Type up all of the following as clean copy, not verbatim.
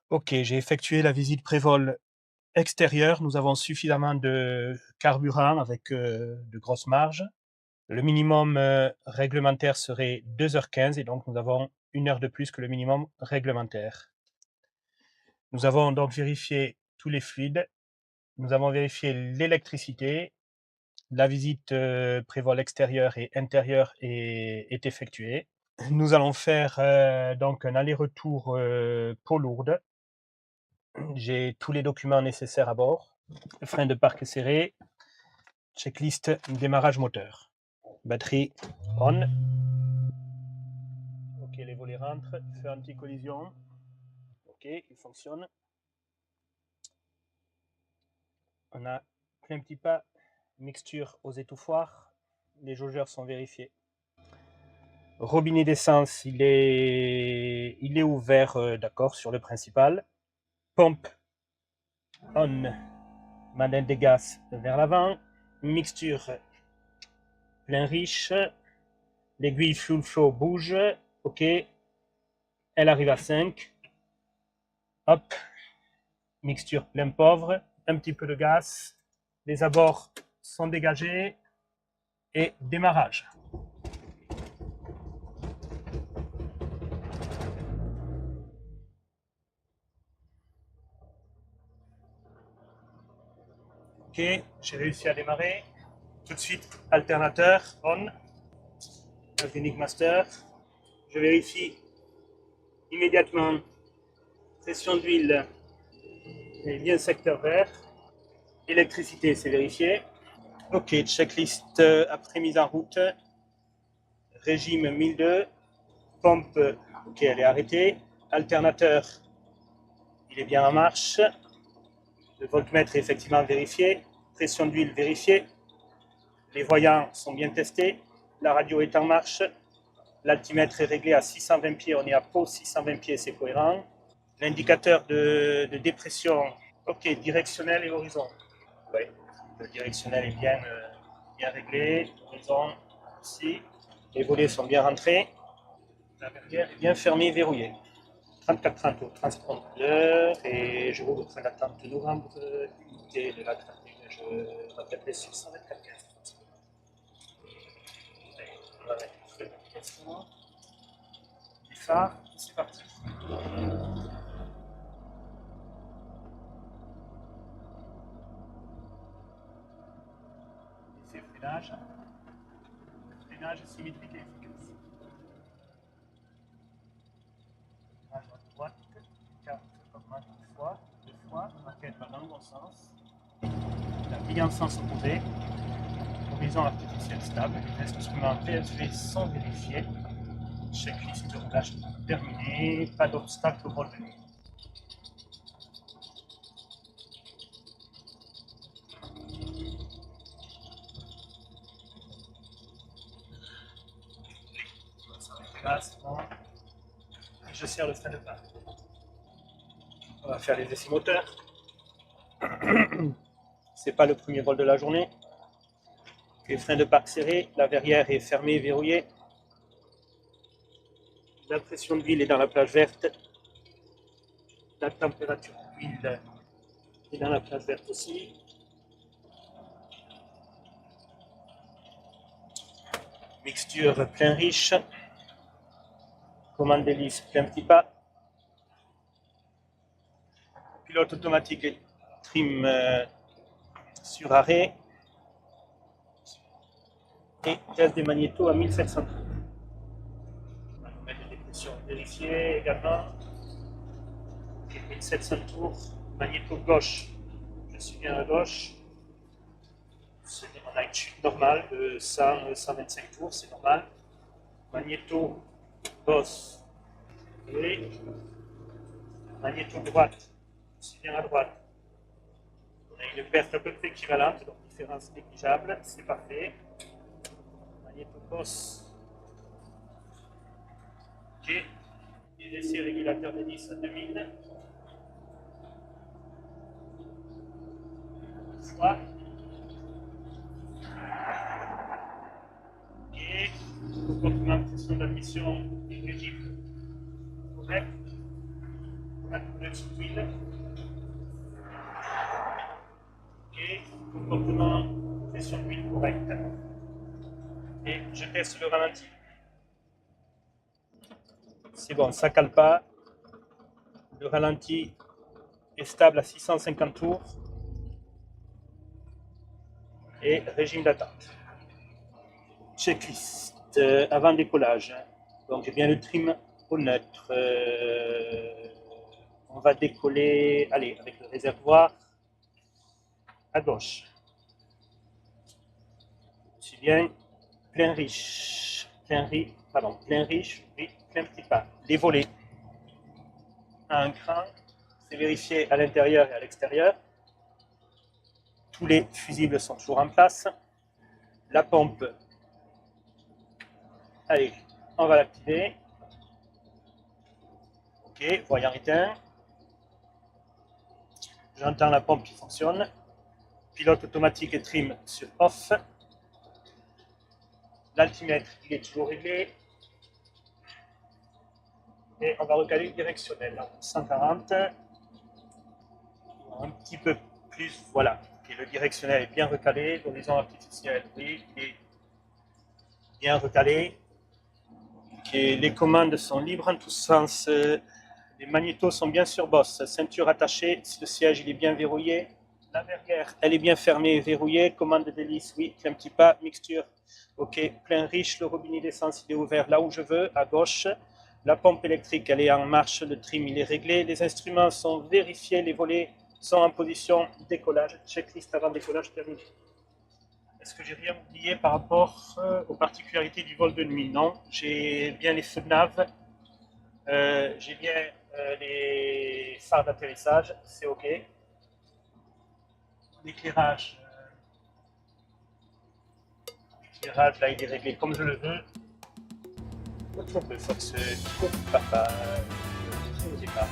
Ok, j'ai effectué la visite prévol extérieure. Nous avons suffisamment de carburant avec de grosses marges. Le minimum réglementaire serait 2h15 et donc nous avons 1 heure de plus que le minimum réglementaire. Nous avons donc vérifié tous les fluides. Nous avons vérifié l'électricité. La visite prévol extérieure et intérieure est effectuée. Nous allons faire donc un aller-retour Pau-Lourdes. J'ai tous les documents nécessaires à bord. Frein de parc serré. Checklist démarrage moteur. Batterie on. Ok, les volets rentrent. Feu anti-collision. Ok, il fonctionne. On a plein petit pas. Mixture aux étouffoirs. Les jaugeurs sont vérifiés. Robinet d'essence, il est ouvert, d'accord, sur le principal. Pompe on. Manette de gaz vers l'avant. Mixture plein riche. L'aiguille fuel flow bouge. Ok. Elle arrive à 5. Hop. Mixture plein pauvre. Un petit peu de gaz. Les abords sont dégagés. Et démarrage. Ok, j'ai réussi à démarrer. Tout de suite, alternateur on. Galvanic Master. Je vérifie immédiatement. Pression d'huile est bien secteur vert. Électricité, c'est vérifié. Ok, checklist après mise en route. Régime 1002. Pompe, ok, elle est arrêtée. Alternateur, il est bien en marche. Le voltmètre est effectivement vérifié. Pression d'huile vérifiée. Les voyants sont bien testés. La radio est en marche. L'altimètre est réglé à 620 pieds. On est à Pau, 620 pieds, c'est cohérent. L'indicateur de dépression, ok, directionnel et horizon. Oui, le directionnel est bien réglé. Horizon aussi. Les volets sont bien rentrés. La verrière est bien fermée, verrouillée. 34-30 au transpondeur et je roule au train d'attente de novembre, unité de la 31. Je rappelle sur 124 15. On va mettre le feu d'application. Les phares, c'est parti. Effet freinage. Freinage symétrique et efficace. Freinage à droite, carte augmente une fois, deux fois, maquette va dans le bon sens. La bille en sens opposé. Horizon artificiel stable. Les instruments VSV sont vérifiés. Checklist relâche terminée. Pas d'obstacle relevé. Là, c'est bon. Je serre le frein de parc. On va faire les essais moteurs. C'est pas le premier vol de la journée. Les freins de parc serrés, la verrière est fermée, verrouillée. La pression d'huile est dans la plage verte. La température d'huile est dans la plage verte aussi. Mixture plein riche. Commande d'hélice plein petit pas. Pilote automatique et trim sur arrêt. Et test des magnétos à 1700 tours. Manomètre de dépression vérifié également. Et 1700 tours. Magnéto gauche. Je suis bien à gauche. On a une chute normale de 125 tours, c'est normal. Magnéto bosse. Et magnéto droite. Je suis bien à droite. On a une perte à peu près équivalente, donc différence négligeable, c'est parfait. Magnéto bosse. Ok. Et l'essai régulateur d'hélice à 2000. Fois. Et comportement de pression d'admission régime correct. Un coup de petite huile. Et comportement pression d'huile correcte. Et je teste le ralenti. C'est bon, ça cale pas. Le ralenti est stable à 650 tours. Et régime d'attente. Checklist avant décollage. Donc j'ai bien le trim au neutre. On va décoller, allez, avec le réservoir à gauche. C'est bien plein riche, plein riche, oui, plein petit pas. Les volets à un cran, c'est vérifié à l'intérieur et à l'extérieur. Tous les fusibles sont toujours en place. La pompe, allez, on va l'activer. Ok, voyant éteint. J'entends la pompe qui fonctionne. Pilote automatique et trim sur off. L'altimètre, il est toujours réglé. Et on va recaler le directionnel. 140. Un petit peu plus, voilà. Et le directionnel est bien recalé. L'horizon artificielle, oui, il est bien recalé. Et les commandes sont libres en tous sens. Les magnétos sont bien sur bosse. Ceinture attachée. Si le siège il est bien verrouillé. La verrière, elle est bien fermée et verrouillée. Commande d'hélice, oui, un petit pas. Mixture, ok. Plein riche. Le robinet d'essence, il est ouvert là où je veux, à gauche. La pompe électrique, elle est en marche. Le trim, il est réglé. Les instruments sont vérifiés. Les volets sont en position décollage. Checklist avant décollage terminé. Est-ce que j'ai rien oublié par rapport aux particularités du vol de nuit? Non, j'ai bien les feux de nav, j'ai bien les phares d'atterrissage, c'est ok. L'éclairage, là il est réglé comme je le veux. Autour de Fox, papa, très au départ.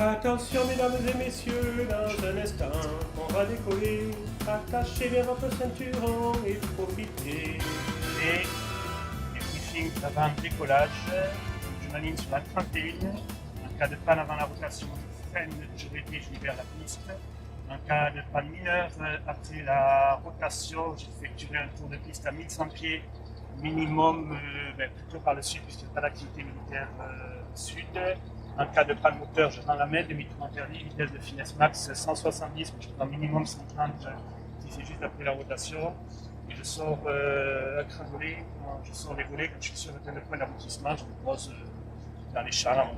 Attention mesdames et messieurs, dans un instant, on va décoller. Attachez bien votre ceinturon et profitez. Et briefing avant le décollage, je m'aligne sur la 31. En cas de panne avant la rotation, je freine, je réduis, je libère la piste. En cas de panne mineure, après la rotation, j'effectuerai un tour de piste à 1100 pieds minimum, plutôt par le sud, puisqu'il n'y a pas d'activité militaire sud. En cas de panne moteur, je rends la main, demi-tour interdit, vitesse de finesse max 170, mais je prends minimum 130 si c'est juste après la rotation. Et je sors un cran volé, je sors les volets quand je suis sur le point d'aboutissement, je me pose dans les champs à mon